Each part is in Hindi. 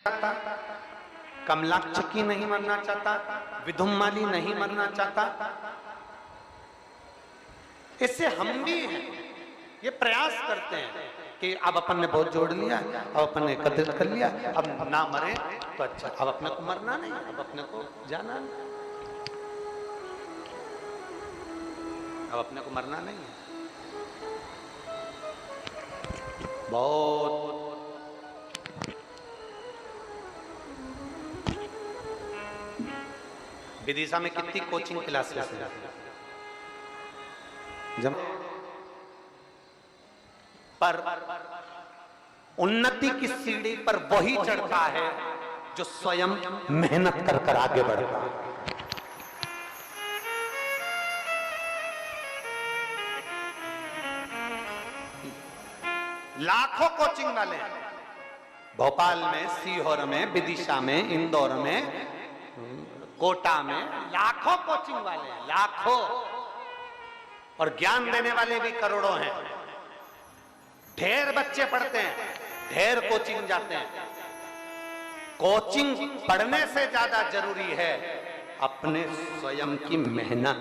चाहता, कमलाक्षकी नहीं मरना चाहता, विधुमाली नहीं मरना चाहता। इससे हम भी हैं, ये प्रयास करते हैं कि अब अपन ने बहुत जोड़ लिया, अब अपन ने एकत्रित कर लिया, अब ना मरे तो अच्छा, अब अपने को मरना नहीं, अब अपने को जाना नहीं, अब अपने को मरना नहीं है। बहुत विदिशा में कितनी कोचिंग क्लासेस हैं, जब पर उन्नति की सीढ़ी पर वही चढ़ता है जो स्वयं मेहनत कर कर आगे बढ़ता है। लाखों कोचिंग वाले हैं भोपाल में, सीहोर में, विदिशा में, इंदौर में, कोटा में, लाखों कोचिंग वाले हैं, लाखों। और ज्ञान देने वाले भी करोड़ों हैं। ढेर बच्चे पढ़ते हैं, ढेर कोचिंग जाते हैं। कोचिंग पढ़ने से ज्यादा जरूरी है अपने स्वयं की मेहनत,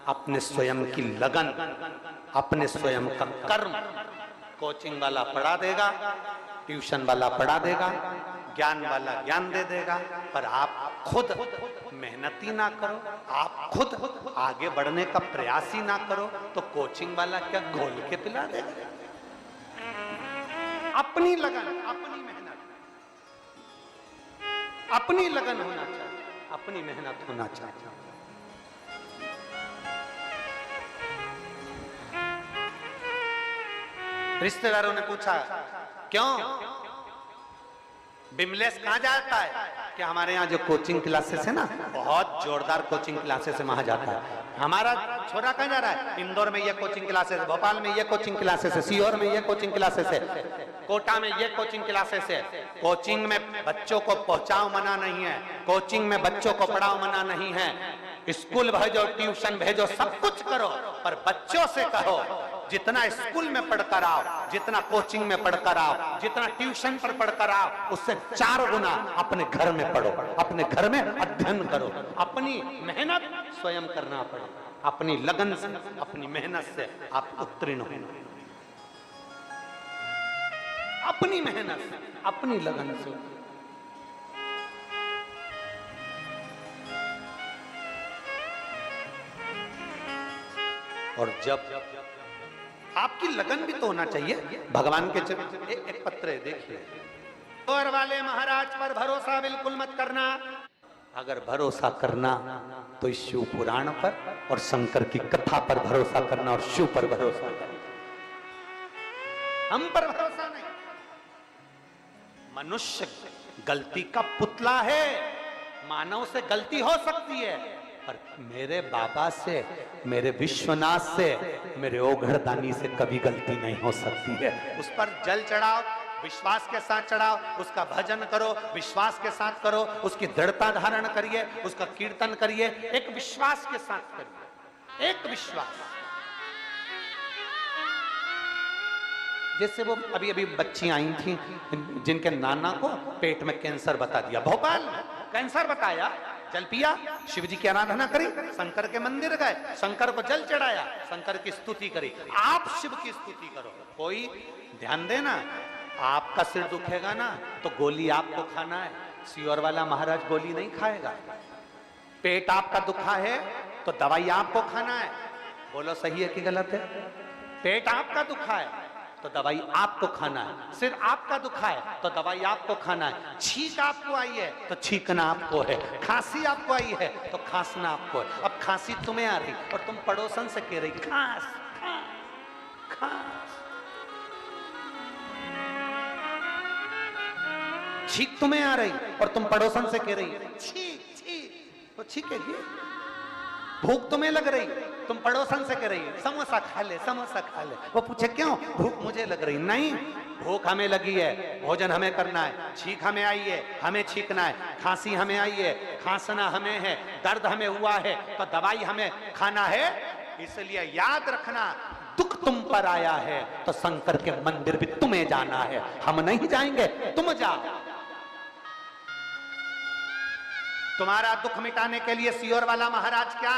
अपने स्वयं की लगन, अपने स्वयं का कर्म। कोचिंग वाला पढ़ा देगा, ट्यूशन वाला पढ़ा देगा, ज्ञान वाला ज्ञान दे देगा, पर आप खुद मेहनत ही ना करो, आप खुद आगे बढ़ने का प्रयास ही ना करो, तो कोचिंग वाला क्या घोल के पिला देगा? अपनी लगन, अपनी मेहनत, अपनी लगन होना चाहिए, अपनी मेहनत होना चाहिए। रिश्तेदारों ने पूछा, क्यों बिमलेश कहां जाता है? कि हमारे यहाँ जो कोचिंग क्लासेस है ना, बहुत जोरदार कोचिंग क्लासेस है, वहां जाता है। हमारा छोरा कहां जा रहा है? इंदौर में ये कोचिंग क्लासेस है, भोपाल में ये कोचिंग क्लासेस है, सीहोर में ये कोचिंग क्लासेस है, कोटा में ये कोचिंग क्लासेस है। कोचिंग में बच्चों को पहुंचाओ मना नहीं है, कोचिंग में बच्चों को पढ़ाओ मना नहीं है। स्कूल भेजो, ट्यूशन भेजो, सब कुछ करो, पर बच्चों से कहो जितना स्कूल में पढ़कर आओ, जितना कोचिंग में पढ़कर आओ, जितना ट्यूशन पर पढ़कर आओ, उससे 4 गुना अपने घर में पढ़ो, अपने घर में अध्ययन करो। अपनी मेहनत स्वयं करना पड़े, अपनी लगन से, अपनी मेहनत से आप उत्तीर्ण हो। अपनी मेहनत से, अपनी लगन से। और जब आपकी लगन भी तो होना चाहिए भगवान के एक पत्र है, देखिए। और वाले महाराज पर भरोसा बिल्कुल मत करना। अगर भरोसा करना तो इस शिव पुराण पर और शंकर की कथा पर भरोसा करना, और शिव पर भरोसा करना, हम पर भरोसा नहीं। मनुष्य गलती का पुतला है, मानव से गलती हो सकती है, पर मेरे बाबा से, मेरे विश्वनाथ से, मेरे ओघड़दानी से कभी गलती नहीं हो सकती है। उस पर जल चढ़ाओ, विश्वास के साथ चढ़ाओ, उसका भजन करो, विश्वास के साथ करो, उसकी दृढ़ता धारण करिए, उसका कीर्तन करिए, एक विश्वास के साथ करिए, एक विश्वास। जैसे वो अभी अभी बच्ची आई थी जिनके नाना को पेट में कैंसर बता दिया, भोपाल में कैंसर बताया, जल पिया, शिव जी की आराधना करी, शंकर के मंदिर गए, शंकर को जल चढ़ाया, शंकर की स्तुति करी। आप शिव की स्तुति करो। कोई ध्यान देना, आपका सिर दुखेगा ना तो गोली आपको खाना है, सीहोर वाला महाराज गोली नहीं खाएगा। पेट आपका दुखा है तो दवाई आपको खाना है। बोलो सही है कि गलत है? पेट आपका दुखा है तो दवाई आपको खाना है, सिर आपका दुखा है तो दवाई आपको खाना है, छींक आपको आई है तो छींकना आपको है, खांसी आपको आई है तो खांसना आपको है। अब खांसी तुम्हें आ रही और तुम पड़ोसन से कह रही खांस खांस खांस, छींक तुम्हें आ रही और तुम पड़ोसन से कह रही छींक छींक, तो छींकेगी। भूख तुम्हें लग रही, तुम पड़ोसन से कह रही समोसा खा ले, समोसा खा ले। वो पूछे क्यों? भूख मुझे लग रही। नहीं, भूख हमें लगी है, भोजन हमें करना है, छींक हमें आई है, हमें छींकना है, खांसी हमें आई है, खांसना हमें है, दर्द हमें हुआ है तो दवाई हमें खाना है। इसलिए याद रखना, दुख तुम पर आया है तो शंकर के मंदिर भी तुम्हें जाना है, हम नहीं जाएंगे, तुम जाओ। तुम्हारा दुख मिटाने के लिए सियोर वाला महाराज क्या,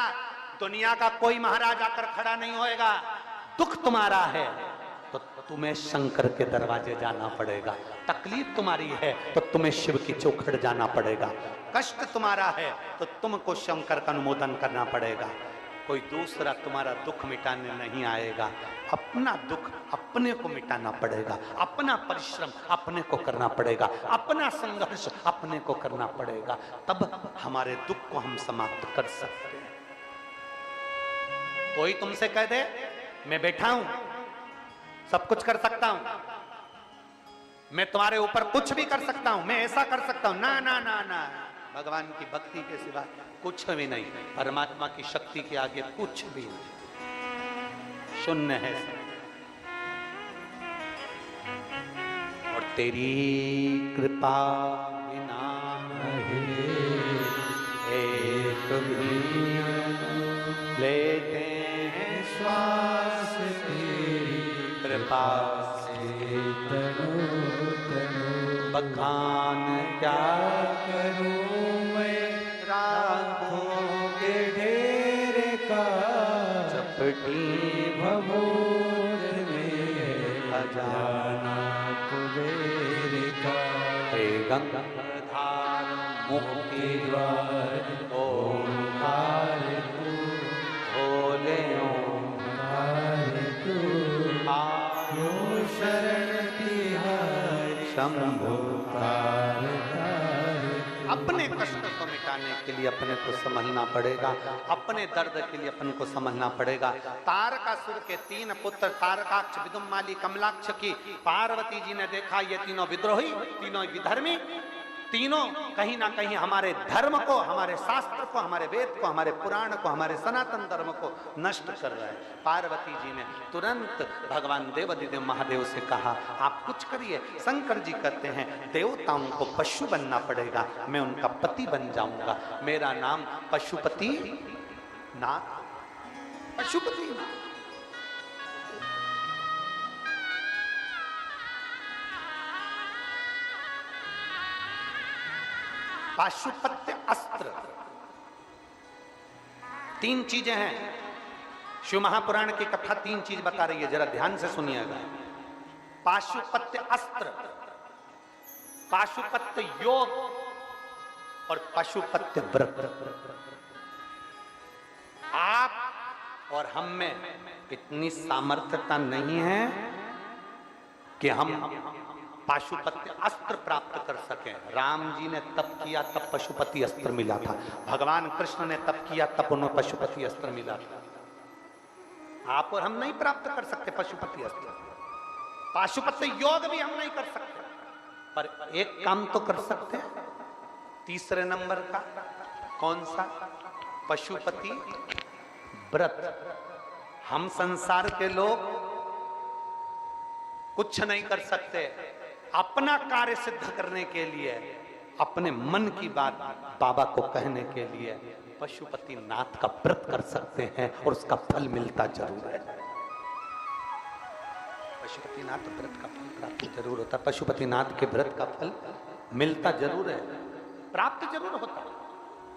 दुनिया का कोई महाराज आकर खड़ा नहीं होएगा। दुख तुम्हारा है तो तुम्हें शंकर के दरवाजे जाना पड़ेगा, तकलीफ तुम्हारी है तो तुम्हें शिव की चौखट जाना पड़ेगा, कष्ट तुम्हारा है तो तुमको शंकर का अनुमोदन करना पड़ेगा। कोई दूसरा तुम्हारा दुख मिटाने नहीं आएगा। अपना दुख अपने को मिटाना पड़ेगा, अपना परिश्रम अपने को करना पड़ेगा, अपना संघर्ष अपने को करना पड़ेगा, तब हमारे दुख को हम समाप्त कर सकते हैं। कोई तुमसे कह दे मैं बैठा हूं, सब कुछ कर सकता हूं, मैं तुम्हारे ऊपर कुछ भी कर सकता हूं, मैं ऐसा कर सकता हूं, ना ना ना ना, भगवान की भक्ति के सिवा कुछ भी नहीं, परमात्मा की शक्ति के आगे कुछ भी नहीं, शून्य है सब। और तेरी कृपा बिना एक भी लेते हैं श्वास, तेरी कृपा से बखान क्या करूं मैं, रागों के ढेर का चपटी भभूत में खजाना कुबेर का, हे गंगाधार मुक्ति द्वार ओंकार तू, भोले ओंकार तू, आयो शरण तिहारी शंभो कार। अपने कष्ट को मिटाने के लिए अपने को समझना पड़ेगा, अपने दर्द के लिए अपन को समझना पड़ेगा। तारकासुर के 3 पुत्र तारकाक्ष, विदुम्माली, कमलाक्ष की पार्वती जी ने देखा ये तीनों विद्रोही, तीनों विधर्मी, तीनों कहीं ना कहीं हमारे धर्म को, हमारे शास्त्र को, हमारे वेद को, हमारे पुराण को, हमारे सनातन धर्म को नष्ट कर रहे हैं। पार्वती जी ने तुरंत भगवान देवाधिदेव महादेव से कहा आप कुछ करिए। शंकर जी कहते हैं देवताओं को पशु बनना पड़ेगा, मैं उनका पति बन जाऊंगा, मेरा नाम पशुपति नाथ, पशुपति नाथ। पाशुपत्य अस्त्र, 3 चीजें हैं। शिव महापुराण की कथा 3 चीज बता रही है, जरा ध्यान से सुनिएगा। पाशुपत्य अस्त्र, पाशुपत्य योग और पशुपत्य व्रत। आप और हम में इतनी सामर्थ्यता नहीं है कि हम पाशुपत्य अस्त्र प्राप्त कर सके। राम जी ने तप किया तब पशुपति अस्त्र मिला था, भगवान कृष्ण ने तप किया तब उन्हें पशुपति अस्त्र मिला था। आप और हम नहीं प्राप्त कर सकते पशुपति अस्त्र, पाशुपत्य योग भी हम नहीं कर सकते, पर एक काम तो कर सकते हैं, 3 नंबर का। कौन सा? पशुपति व्रत। हम संसार के लोग कुछ नहीं कर सकते, अपना कार्य सिद्ध करने के लिए, अपने मन की बात बाबा को कहने के लिए पशुपति नाथ का व्रत कर सकते हैं और उसका फल मिलता जरूर है। पशुपति नाथ व्रत का फल प्राप्त जरूर होता, पशुपति नाथ के व्रत का फल मिलता जरूर है, प्राप्त जरूर होता,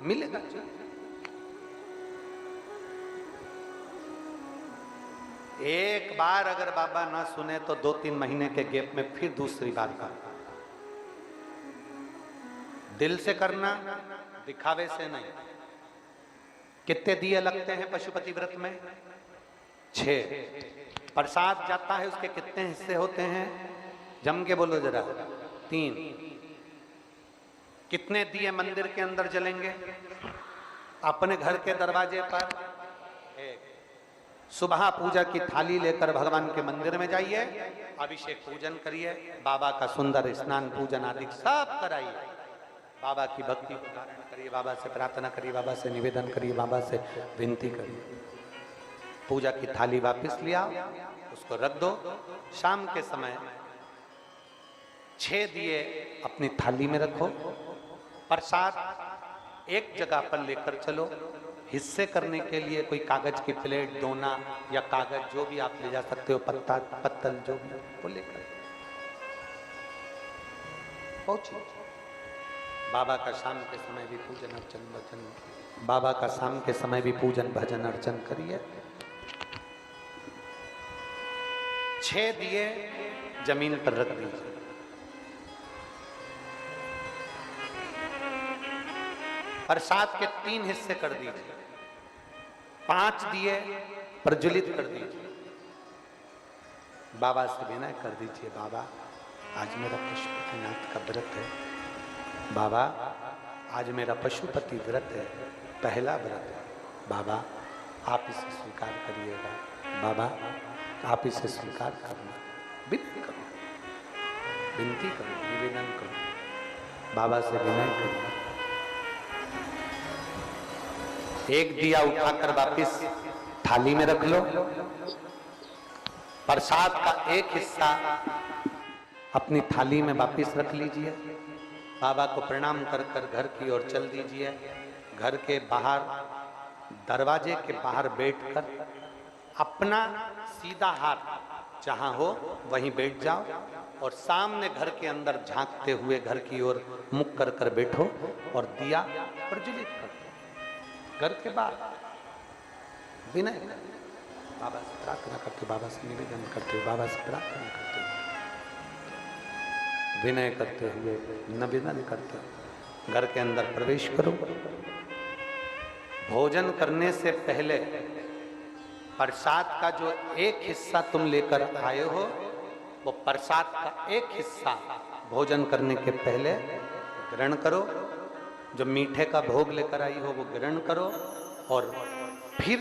मिलेगा जरूर। एक बार अगर बाबा ना सुने तो 2-3 महीने के गैप में फिर दूसरी बार का। दिल से करना, दिखावे से नहीं। कितने दिए लगते हैं पशुपति व्रत में? 6। प्रसाद जाता है, उसके कितने हिस्से होते हैं? जम के बोलो जरा। 3। कितने दिए मंदिर के अंदर जलेंगे? अपने घर के दरवाजे पर 1। सुबह पूजा की थाली लेकर भगवान के मंदिर में जाइए, अभिषेक पूजन करिए, बाबा का सुंदर स्नान पूजन आदि सब कराइए, बाबा की भक्ति को धारण करिए, बाबा से प्रार्थना करिए, बाबा से निवेदन करिए, बाबा से विनती करिए। पूजा की थाली वापस लिया, उसको रख दो। शाम के समय 6 दिए अपनी थाली में रखो, प्रसाद एक जगह पर लेकर चलो। हिस्से करने के लिए कोई कागज की प्लेट, दोना या कागज जो भी आप ले जा सकते हो, पत्ता पत्तल जो भी वो लेकर पहुंचिए। बाबा का शाम के समय भी पूजन अर्चन भजन, बाबा का शाम के समय भी पूजन भजन अर्चन करिए। 6 दिए जमीन पर रख दीजिए। प्रसाद के 3 हिस्से कर दीजिए। 5 दिए प्रज्वलित कर दीजिए। बाबा से विनय कर दीजिए, बाबा आज मेरा पशुपतिनाथ का व्रत है, बाबा आज मेरा पशुपति व्रत है, पहला व्रत है, बाबा आप इसे स्वीकार करिएगा, बाबा आप इसे स्वीकार करना। विनती करो, विनती करो, निवेदन करो, बाबा से विनय करो। एक दिया उठाकर वापिस थाली में रख लो। प्रसाद का एक हिस्सा अपनी थाली में वापिस रख लीजिए। बाबा को प्रणाम कर कर घर की ओर चल दीजिए। घर के बाहर, दरवाजे के बाहर बैठकर अपना सीधा हाथ जहां हो वहीं बैठ जाओ और सामने घर के अंदर झांकते हुए घर की ओर मुख कर कर बैठो और दिया प्रज्वलित करो। घर के बाहर विनय, बाबा से प्रार्थना करते, बाबा से निवेदन करते, बाबा से प्रार्थना करते, विनय करते हुए निवेदन करते घर के अंदर प्रवेश करो। भोजन करने से पहले प्रसाद का जो एक हिस्सा तुम लेकर आए हो, वो प्रसाद का एक हिस्सा भोजन करने के पहले ग्रहण करो। जो मीठे का भोग लेकर आई हो वो ग्रहण करो और फिर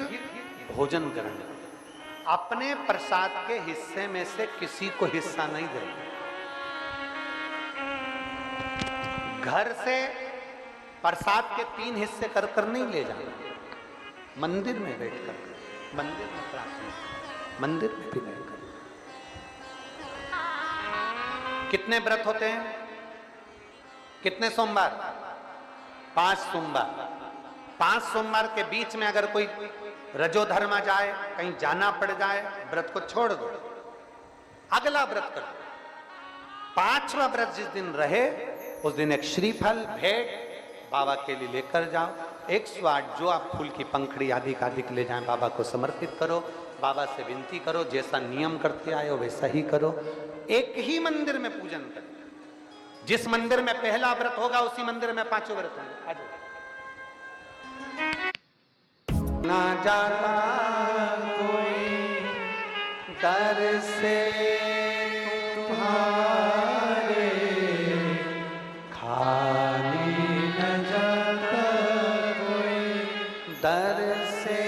भोजन ग्रहण करो। अपने प्रसाद के हिस्से में से किसी को हिस्सा नहीं देना। घर से प्रसाद के 3 हिस्से कर कर नहीं ले जाना। मंदिर में बैठकर, मंदिर में प्रार्थना, मंदिर में विनय कर। कितने व्रत होते हैं? कितने सोमवार? 5 सोमवार। 5 सोमवार के बीच में अगर कोई रजोधर्मा जाए, कहीं जाना पड़ जाए, व्रत को छोड़ दो, अगला व्रत करो। 5वां व्रत जिस दिन रहे उस दिन एक श्रीफल भेंट बाबा के लिए लेकर जाओ। 108 जो आप फूल की पंखड़ी आदि का अधिक ले जाएं, बाबा को समर्पित करो। बाबा से विनती करो, जैसा नियम करते आए हो वैसा ही करो। एक ही मंदिर में पूजन करो। जिस मंदिर में पहला व्रत होगा उसी मंदिर में 5 व्रत होंगे। आ जाओ। ना जाता कोई दर से तुम्हारे, खाली न जाता कोई दर से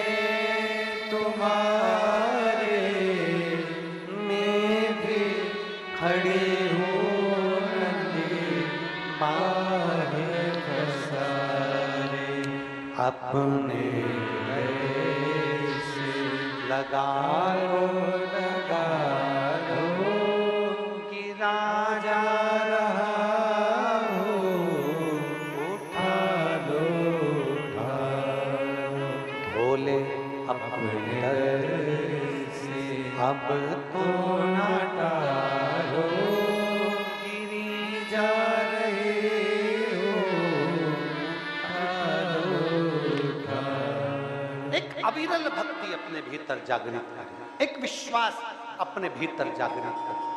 तुम्हारे, मैं भी खड़ी हूँ बाहे पसारे, अपने लगा लो गिरा जा रहा हो, उठा लो भोले अपने दर से, अब तो ना टालो गिरी जा रहे हो, एक अविरल भक्ति अपने भीतर जागृत करें, एक विश्वास अपने भीतर जागृत करें।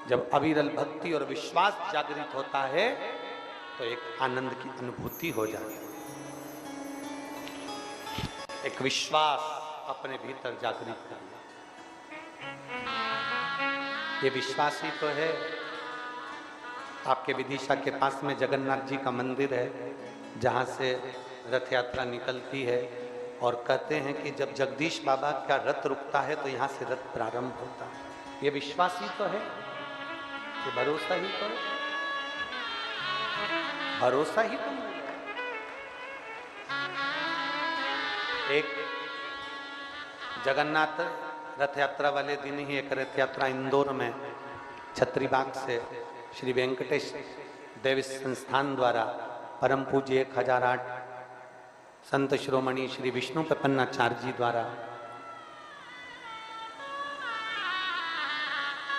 जब अविरल भक्ति और विश्वास जागृत होता है तो एक आनंद की अनुभूति हो जाती है। एक विश्वास अपने भीतर जागृत करना, ये विश्वास ही तो है। आपके विदिशा के पास में जगन्नाथ जी का मंदिर है, जहाँ से रथ यात्रा निकलती है और कहते हैं कि जब जगदीश बाबा का रथ रुकता है तो यहाँ से रथ प्रारंभ होता है। ये विश्वास ही तो है, ये भरोसा ही तो है, भरोसा ही तो है। एक जगन्नाथ रथ यात्रा वाले दिन ही एक रथ यात्रा इंदौर में छत्रीबाग से श्री वेंकटेश देव संस्थान द्वारा परम पूज्य 1008 संत शिरोमणि श्री विष्णु प्रपन्नाचार्य जी द्वारा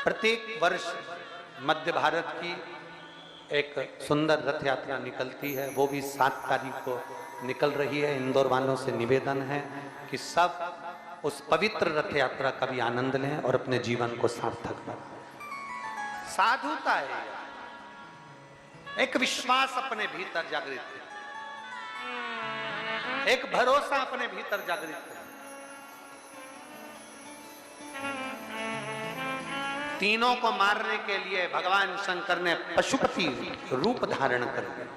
प्रत्येक वर्ष मध्य भारत की एक सुंदर रथ यात्रा निकलती है, वो भी 7 तारीख को निकल रही है। इंदौर वालों से निवेदन है कि सब उस पवित्र रथ यात्रा का भी आनंद लें और अपने जीवन को सार्थक बनाएं। साधुता है, एक विश्वास अपने भीतर जागृत है, एक भरोसा अपने भीतर जागृत है। तीनों को मारने के लिए भगवान शंकर ने पशुपति रूप धारण कर लिया,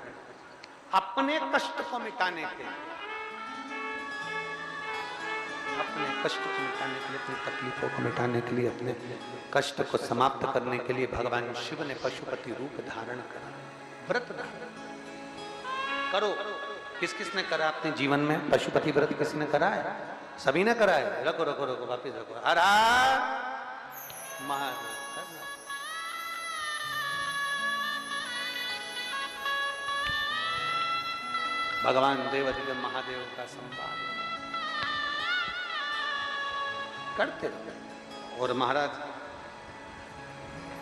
अपने कष्ट को मिटाने के लिए, अपने कष्ट को मिटाने के लिए, अपनी तकलीफों को मिटाने के लिए, अपने कष्ट को समाप्त करने के लिए भगवान शिव ने पशुपति रूप धारण करा। व्रत धारण करो। किस किस ने करा अपने जीवन में पशुपति व्रत? किसी ने करा है? सभी ने करा है। रखो रखो रखो, वापिस रखो। हर महादेव। भगवान देवाधिदेव महादेव का संवाद करते रहो। और महाराज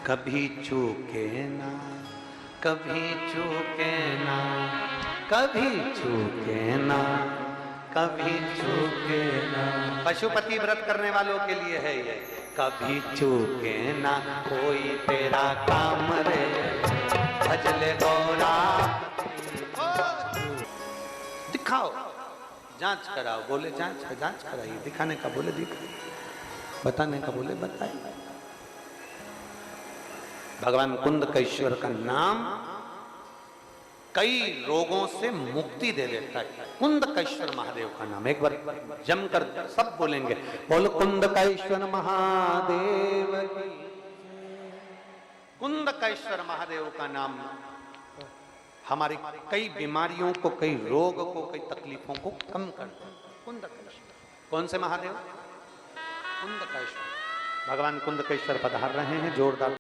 कभी चूके ना, कभी चूके ना, कभी चूके ना, कभी चूके ना। पशुपति व्रत करने वालों के लिए है ये। कभी चूके ना कोई तेरा काम रे, भजले गौरा। दिखाओ, जांच कराओ। बोले जांच कराइए। दिखाने का बोले दिखाइए, बताने का बोले बताइए। भगवान कुंदकेश्वर का नाम कई रोगों से मुक्ति दे देता है। कुंदकेश्वर महादेव का नाम एक बार जमकर सब बोलेंगे, बोल कुंदकेश्वर महादेव की। कुंदकेश्वर महादेव का नाम हमारी कई बीमारियों को, कई रोग को, कई तकलीफों को कम करता है। कुंदकेश्वर। कौन से महादेव? कुंदकेश्वर। भगवान कुंदकेश्वर पधार रहे हैं। जोरदार